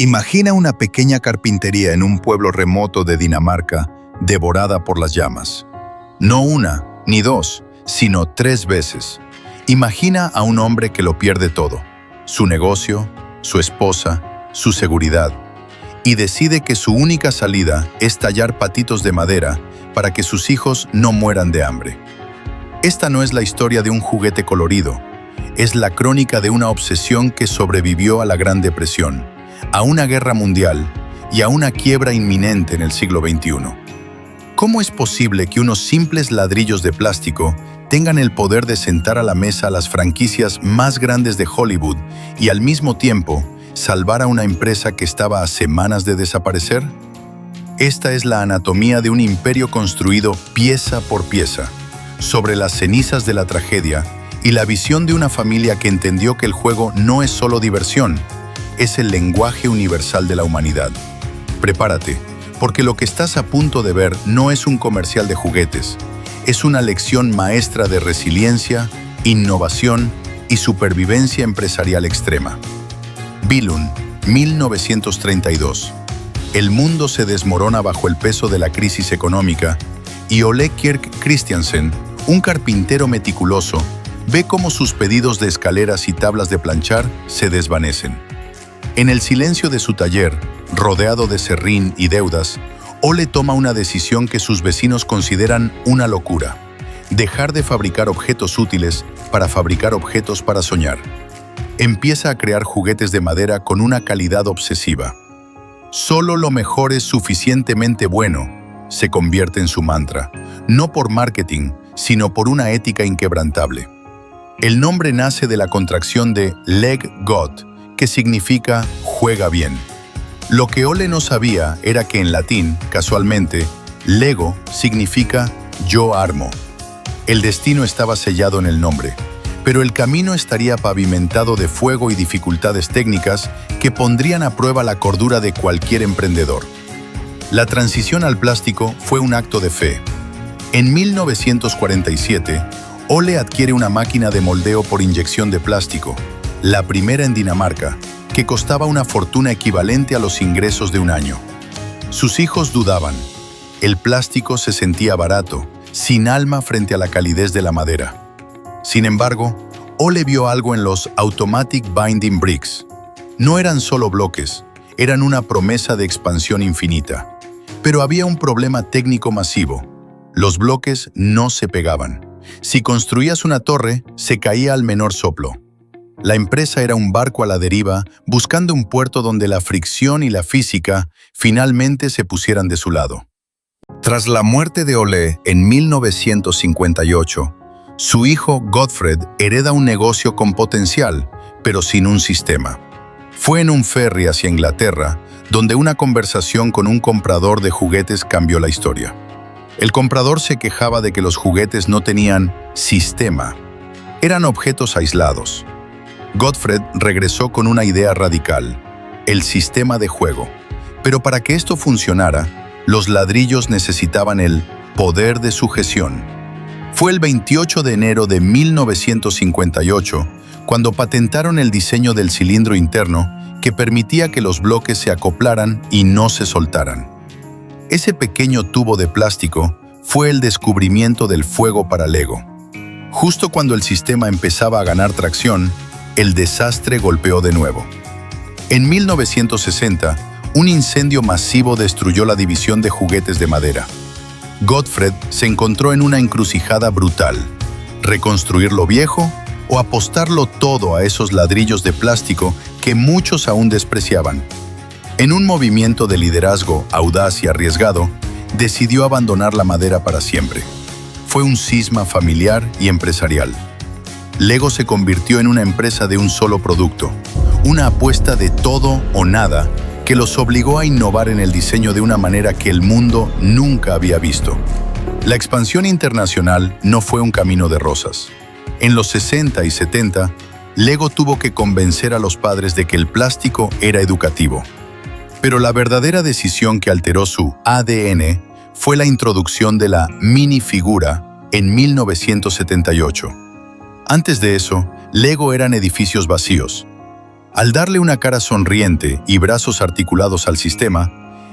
Imagina una pequeña carpintería en un pueblo remoto de Dinamarca, devorada por las llamas. No una, ni dos, sino 3 veces. Imagina a un hombre que lo pierde todo: su negocio, su esposa, su seguridad, y decide que su única salida es tallar patitos de madera para que sus hijos no mueran de hambre. Esta no es la historia de un juguete colorido, es la crónica de una obsesión que sobrevivió a la Gran Depresión, a una guerra mundial y a una quiebra inminente en el siglo XXI. ¿Cómo es posible que unos simples ladrillos de plástico tengan el poder de sentar a la mesa a las franquicias más grandes de Hollywood y al mismo tiempo salvar a una empresa que estaba a semanas de desaparecer? Esta es la anatomía de un imperio construido pieza por pieza, sobre las cenizas de la tragedia y la visión de una familia que entendió que el juego no es solo diversión, es el lenguaje universal de la humanidad. Prepárate, porque lo que estás a punto de ver no es un comercial de juguetes, es una lección maestra de resiliencia, innovación y supervivencia empresarial extrema. Billund, 1932. El mundo se desmorona bajo el peso de la crisis económica y Ole Kirk Christiansen, un carpintero meticuloso, ve cómo sus pedidos de escaleras y tablas de planchar se desvanecen. En el silencio de su taller, rodeado de serrín y deudas, Ole toma una decisión que sus vecinos consideran una locura: dejar de fabricar objetos útiles para fabricar objetos para soñar. Empieza a crear juguetes de madera con una calidad obsesiva. Solo lo mejor es suficientemente bueno, se convierte en su mantra, no por marketing, sino por una ética inquebrantable. El nombre nace de la contracción de Leg Gott, que significa juega bien. Lo que Ole no sabía era que en latín, casualmente, Lego significa yo armo. El destino estaba sellado en el nombre, pero el camino estaría pavimentado de fuego y dificultades técnicas que pondrían a prueba la cordura de cualquier emprendedor. La transición al plástico fue un acto de fe. En 1947, Ole adquiere una máquina de moldeo por inyección de plástico, la primera en Dinamarca, que costaba una fortuna equivalente a los ingresos de un año. Sus hijos dudaban. El plástico se sentía barato, sin alma frente a la calidez de la madera. Sin embargo, Ole vio algo en los Automatic Binding Bricks. No eran solo bloques, eran una promesa de expansión infinita. Pero había un problema técnico masivo: los bloques no se pegaban. Si construías una torre, se caía al menor soplo. La empresa era un barco a la deriva, buscando un puerto donde la fricción y la física finalmente se pusieran de su lado. Tras la muerte de Ole en 1958, su hijo Gottfred hereda un negocio con potencial, pero sin un sistema. Fue en un ferry hacia Inglaterra, donde una conversación con un comprador de juguetes cambió la historia. El comprador se quejaba de que los juguetes no tenían sistema. Eran objetos aislados. Gottfred regresó con una idea radical: el sistema de juego. Pero para que esto funcionara, los ladrillos necesitaban el poder de sujeción. Fue el 28 de enero de 1958 cuando patentaron el diseño del cilindro interno que permitía que los bloques se acoplaran y no se soltaran. Ese pequeño tubo de plástico fue el descubrimiento del fuego para Lego. Justo cuando el sistema empezaba a ganar tracción, el desastre golpeó de nuevo. En 1960, un incendio masivo destruyó la división de juguetes de madera. Gottfred se encontró en una encrucijada brutal: reconstruir lo viejo o apostarlo todo a esos ladrillos de plástico que muchos aún despreciaban. En un movimiento de liderazgo audaz y arriesgado, decidió abandonar la madera para siempre. Fue un cisma familiar y empresarial. Lego se convirtió en una empresa de un solo producto, una apuesta de todo o nada que los obligó a innovar en el diseño de una manera que el mundo nunca había visto. La expansión internacional no fue un camino de rosas. En los 60 y 70, Lego tuvo que convencer a los padres de que el plástico era educativo. Pero la verdadera decisión que alteró su ADN fue la introducción de la minifigura en 1978. Antes de eso, Lego eran edificios vacíos. Al darle una cara sonriente y brazos articulados al sistema,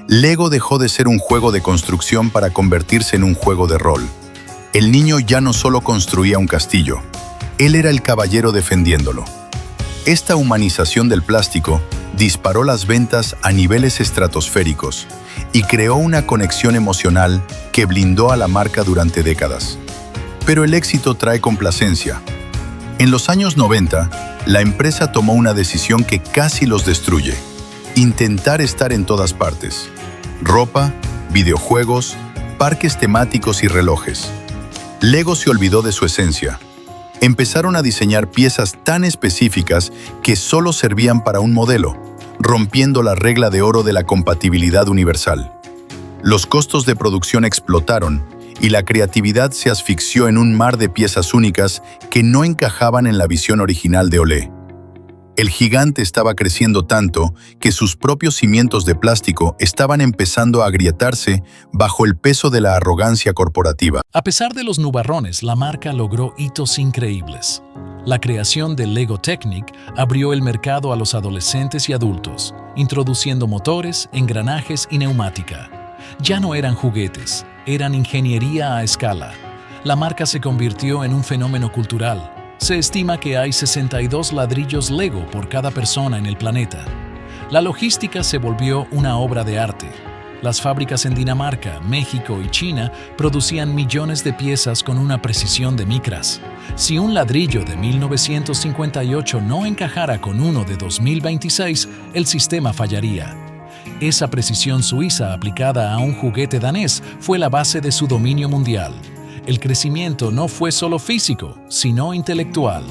Lego dejó de ser un juego de construcción para convertirse en un juego de rol. El niño ya no solo construía un castillo, él era el caballero defendiéndolo. Esta humanización del plástico disparó las ventas a niveles estratosféricos y creó una conexión emocional que blindó a la marca durante décadas. Pero el éxito trae complacencia. En los años 90, la empresa tomó una decisión que casi los destruye: intentar estar en todas partes. Ropa, videojuegos, parques temáticos y relojes. Lego se olvidó de su esencia. Empezaron a diseñar piezas tan específicas que solo servían para un modelo, rompiendo la regla de oro de la compatibilidad universal. Los costos de producción explotaron y la creatividad se asfixió en un mar de piezas únicas que no encajaban en la visión original de Olé. El gigante estaba creciendo tanto que sus propios cimientos de plástico estaban empezando a agrietarse bajo el peso de la arrogancia corporativa. A pesar de los nubarrones, la marca logró hitos increíbles. La creación de Lego Technic abrió el mercado a los adolescentes y adultos, introduciendo motores, engranajes y neumática. Ya no eran juguetes, eran ingeniería a escala. La marca se convirtió en un fenómeno cultural. Se estima que hay 62 ladrillos Lego por cada persona en el planeta. La logística se volvió una obra de arte. Las fábricas en Dinamarca, México y China producían millones de piezas con una precisión de micras. Si un ladrillo de 1958 no encajara con uno de 2026, el sistema fallaría. Esa precisión suiza aplicada a un juguete danés fue la base de su dominio mundial. El crecimiento no fue solo físico, sino intelectual.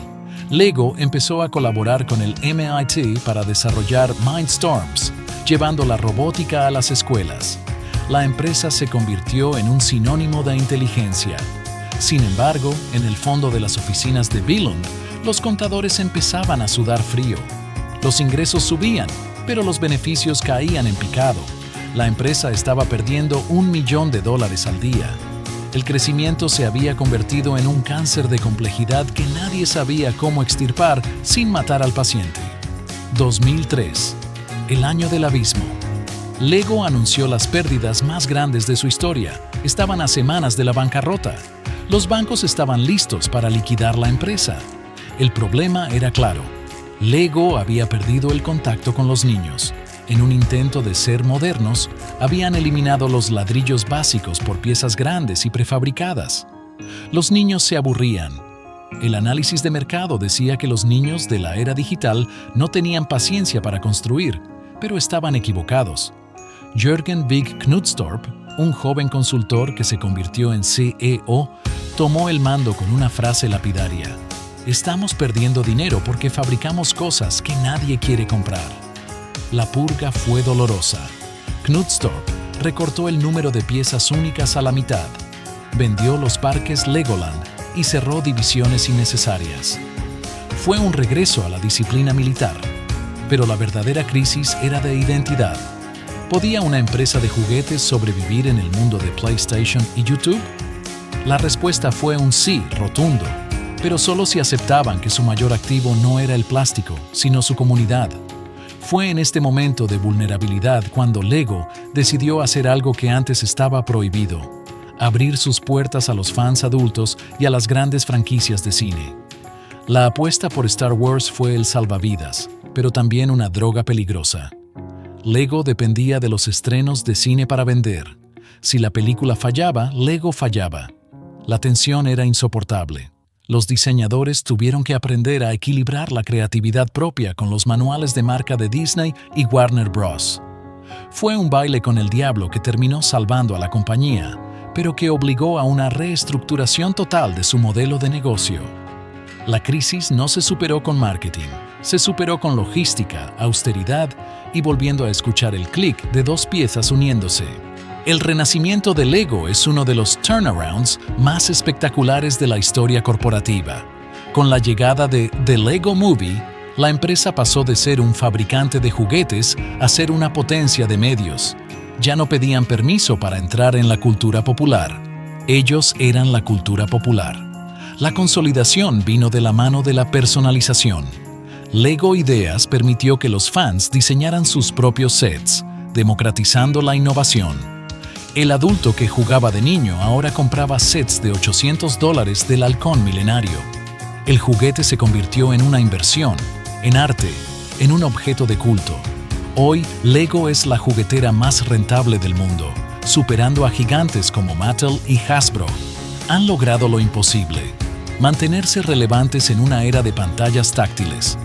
Lego empezó a colaborar con el MIT para desarrollar Mindstorms, llevando la robótica a las escuelas. La empresa se convirtió en un sinónimo de inteligencia. Sin embargo, en el fondo de las oficinas de Billund, los contadores empezaban a sudar frío. Los ingresos subían, pero los beneficios caían en picado. La empresa estaba perdiendo $1 millón al día. El crecimiento se había convertido en un cáncer de complejidad que nadie sabía cómo extirpar sin matar al paciente. 2003, el año del abismo. Lego anunció las pérdidas más grandes de su historia. Estaban a semanas de la bancarrota. Los bancos estaban listos para liquidar la empresa. El problema era claro. Lego había perdido el contacto con los niños. En un intento de ser modernos, habían eliminado los ladrillos básicos por piezas grandes y prefabricadas. Los niños se aburrían. El análisis de mercado decía que los niños de la era digital no tenían paciencia para construir, pero estaban equivocados. Jürgen Vig Knudstorp, un joven consultor que se convirtió en CEO, tomó el mando con una frase lapidaria: "Estamos perdiendo dinero porque fabricamos cosas que nadie quiere comprar". La purga fue dolorosa. Knudstorp recortó el número de piezas únicas a la mitad, vendió los parques Legoland y cerró divisiones innecesarias. Fue un regreso a la disciplina militar, pero la verdadera crisis era de identidad. ¿Podía una empresa de juguetes sobrevivir en el mundo de PlayStation y YouTube? La respuesta fue un sí rotundo, pero solo si aceptaban que su mayor activo no era el plástico, sino su comunidad. Fue en este momento de vulnerabilidad cuando Lego decidió hacer algo que antes estaba prohibido: abrir sus puertas a los fans adultos y a las grandes franquicias de cine. La apuesta por Star Wars fue el salvavidas, pero también una droga peligrosa. Lego dependía de los estrenos de cine para vender. Si la película fallaba, Lego fallaba. La tensión era insoportable. Los diseñadores tuvieron que aprender a equilibrar la creatividad propia con los manuales de marca de Disney y Warner Bros. Fue un baile con el diablo que terminó salvando a la compañía, pero que obligó a una reestructuración total de su modelo de negocio. La crisis no se superó con marketing, se superó con logística, austeridad y volviendo a escuchar el clic de dos piezas uniéndose. El renacimiento de Lego es uno de los turnarounds más espectaculares de la historia corporativa. Con la llegada de The Lego Movie, la empresa pasó de ser un fabricante de juguetes a ser una potencia de medios. Ya no pedían permiso para entrar en la cultura popular. Ellos eran la cultura popular. La consolidación vino de la mano de la personalización. Lego Ideas permitió que los fans diseñaran sus propios sets, democratizando la innovación. El adulto que jugaba de niño ahora compraba sets de $800 del halcón milenario. El juguete se convirtió en una inversión, en arte, en un objeto de culto. Hoy, Lego es la juguetera más rentable del mundo, superando a gigantes como Mattel y Hasbro. Han logrado lo imposible: mantenerse relevantes en una era de pantallas táctiles.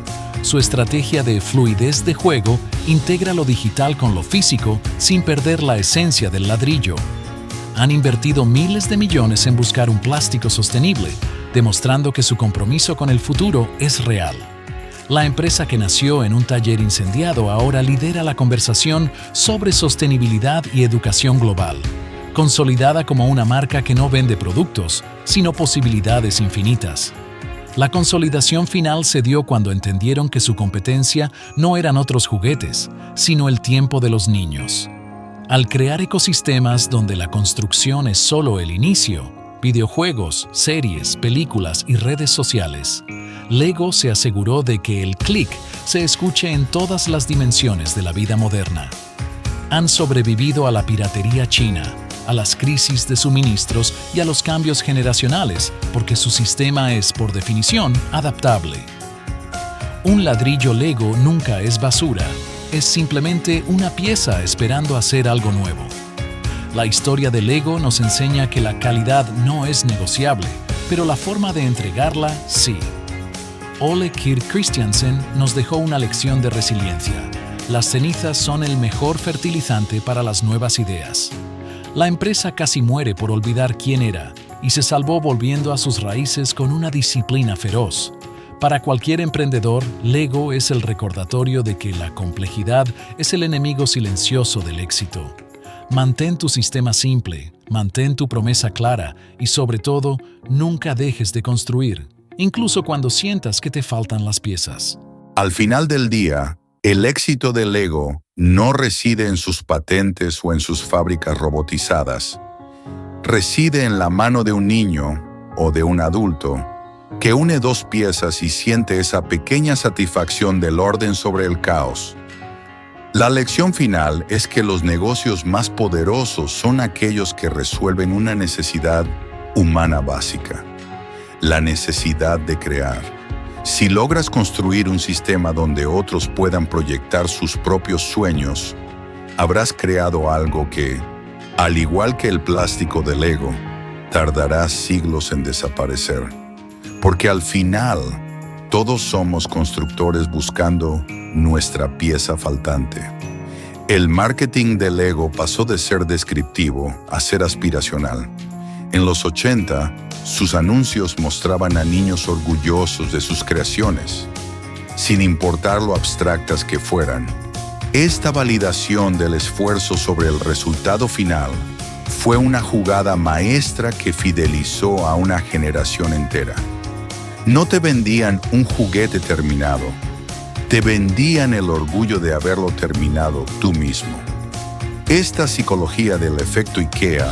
Su estrategia de fluidez de juego integra lo digital con lo físico sin perder la esencia del ladrillo. Han invertido miles de millones en buscar un plástico sostenible, demostrando que su compromiso con el futuro es real. La empresa que nació en un taller incendiado ahora lidera la conversación sobre sostenibilidad y educación global, consolidada como una marca que no vende productos, sino posibilidades infinitas. La consolidación final se dio cuando entendieron que su competencia no eran otros juguetes, sino el tiempo de los niños. Al crear ecosistemas donde la construcción es solo el inicio, videojuegos, series, películas y redes sociales, Lego se aseguró de que el clic se escuche en todas las dimensiones de la vida moderna. Han sobrevivido a la piratería china, a las crisis de suministros y a los cambios generacionales, porque su sistema es, por definición, adaptable. Un ladrillo Lego nunca es basura, es simplemente una pieza esperando hacer algo nuevo. La historia de Lego nos enseña que la calidad no es negociable, pero la forma de entregarla sí. Ole Kirk Christiansen nos dejó una lección de resiliencia. Las cenizas son el mejor fertilizante para las nuevas ideas. La empresa casi muere por olvidar quién era y se salvó volviendo a sus raíces con una disciplina feroz. Para cualquier emprendedor, Lego es el recordatorio de que la complejidad es el enemigo silencioso del éxito. Mantén tu sistema simple, mantén tu promesa clara y, sobre todo, nunca dejes de construir, incluso cuando sientas que te faltan las piezas. Al final del día, el éxito de Lego no reside en sus patentes o en sus fábricas robotizadas. Reside en la mano de un niño o de un adulto que une dos piezas y siente esa pequeña satisfacción del orden sobre el caos. La lección final es que los negocios más poderosos son aquellos que resuelven una necesidad humana básica: la necesidad de crear. Si logras construir un sistema donde otros puedan proyectar sus propios sueños, habrás creado algo que, al igual que el plástico de Lego, tardará siglos en desaparecer. Porque al final, todos somos constructores buscando nuestra pieza faltante. El marketing de Lego pasó de ser descriptivo a ser aspiracional. En los 80, sus anuncios mostraban a niños orgullosos de sus creaciones, sin importar lo abstractas que fueran. Esta validación del esfuerzo sobre el resultado final fue una jugada maestra que fidelizó a una generación entera. No te vendían un juguete terminado, te vendían el orgullo de haberlo terminado tú mismo. Esta psicología del efecto IKEA,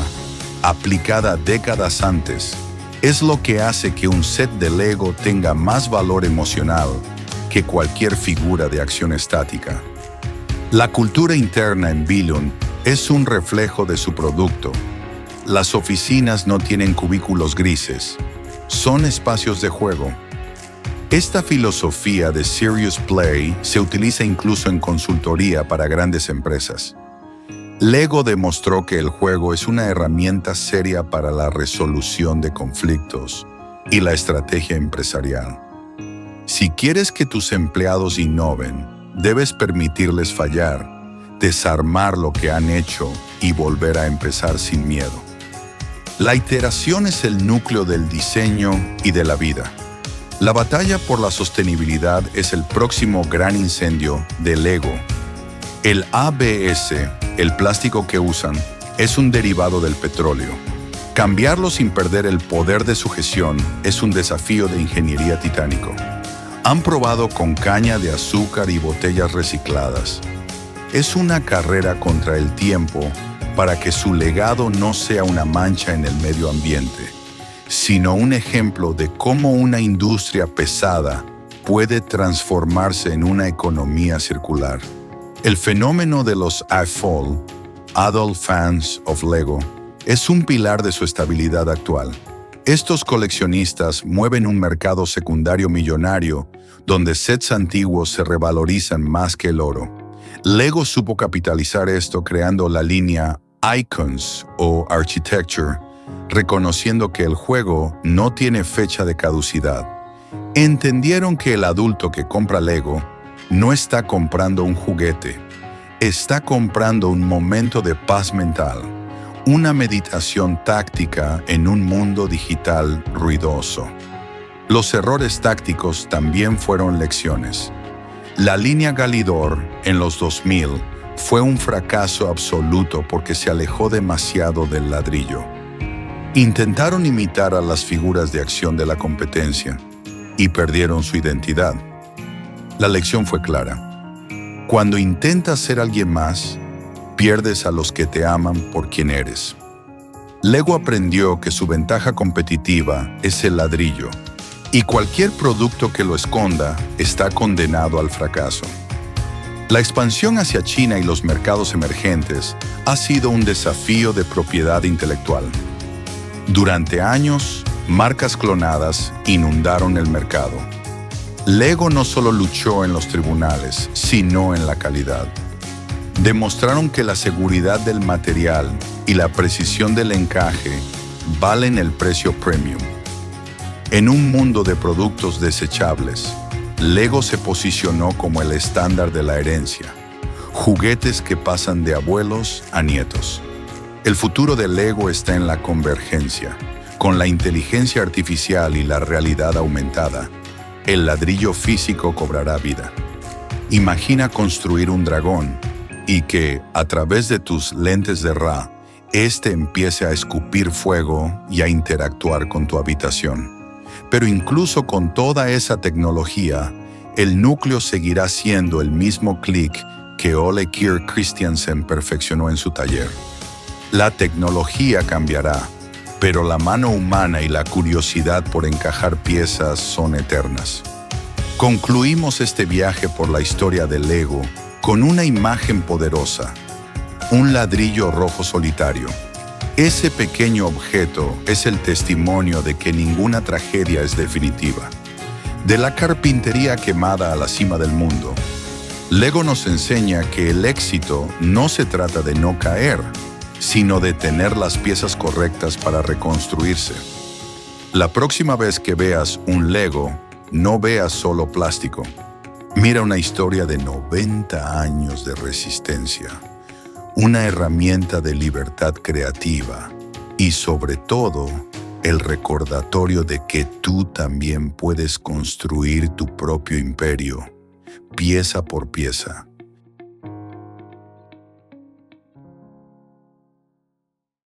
aplicada décadas antes, es lo que hace que un set de Lego tenga más valor emocional que cualquier figura de acción estática. La cultura interna en Billund es un reflejo de su producto. Las oficinas no tienen cubículos grises, son espacios de juego. Esta filosofía de Serious Play se utiliza incluso en consultoría para grandes empresas. Lego demostró que el juego es una herramienta seria para la resolución de conflictos y la estrategia empresarial. Si quieres que tus empleados innoven, debes permitirles fallar, desarmar lo que han hecho y volver a empezar sin miedo. La iteración es el núcleo del diseño y de la vida. La batalla por la sostenibilidad es el próximo gran incendio de Lego. El ABS, el plástico que usan, es un derivado del petróleo. Cambiarlo sin perder el poder de sujeción es un desafío de ingeniería titánico. Han probado con caña de azúcar y botellas recicladas. Es una carrera contra el tiempo para que su legado no sea una mancha en el medio ambiente, sino un ejemplo de cómo una industria pesada puede transformarse en una economía circular. El fenómeno de los AFOL, Adult Fans of Lego, es un pilar de su estabilidad actual. Estos coleccionistas mueven un mercado secundario millonario donde sets antiguos se revalorizan más que el oro. Lego supo capitalizar esto creando la línea Icons o Architecture, reconociendo que el juego no tiene fecha de caducidad. Entendieron que el adulto que compra Lego no está comprando un juguete, está comprando un momento de paz mental, una meditación táctica en un mundo digital ruidoso. Los errores tácticos también fueron lecciones. La línea Galidor en los 2000 fue un fracaso absoluto porque se alejó demasiado del ladrillo. Intentaron imitar a las figuras de acción de la competencia y perdieron su identidad. La lección fue clara. Cuando intentas ser alguien más, pierdes a los que te aman por quien eres. Lego aprendió que su ventaja competitiva es el ladrillo, y cualquier producto que lo esconda está condenado al fracaso. La expansión hacia China y los mercados emergentes ha sido un desafío de propiedad intelectual. Durante años, marcas clonadas inundaron el mercado. Lego no solo luchó en los tribunales, sino en la calidad. Demostraron que la seguridad del material y la precisión del encaje valen el precio premium. En un mundo de productos desechables, Lego se posicionó como el estándar de la herencia, juguetes que pasan de abuelos a nietos. El futuro de Lego está en la convergencia. Con la inteligencia artificial y la realidad aumentada, el ladrillo físico cobrará vida. Imagina construir un dragón y que, a través de tus lentes de Ra, este empiece a escupir fuego y a interactuar con tu habitación. Pero incluso con toda esa tecnología, el núcleo seguirá siendo el mismo clic que Ole Kirk Christiansen perfeccionó en su taller. La tecnología cambiará, pero la mano humana y la curiosidad por encajar piezas son eternas. Concluimos este viaje por la historia de Lego con una imagen poderosa, un ladrillo rojo solitario. Ese pequeño objeto es el testimonio de que ninguna tragedia es definitiva. De la carpintería quemada a la cima del mundo, Lego nos enseña que el éxito no se trata de no caer, sino de tener las piezas correctas para reconstruirse. La próxima vez que veas un Lego, no veas solo plástico. Mira una historia de 90 años de resistencia, una herramienta de libertad creativa y, sobre todo, el recordatorio de que tú también puedes construir tu propio imperio, pieza por pieza.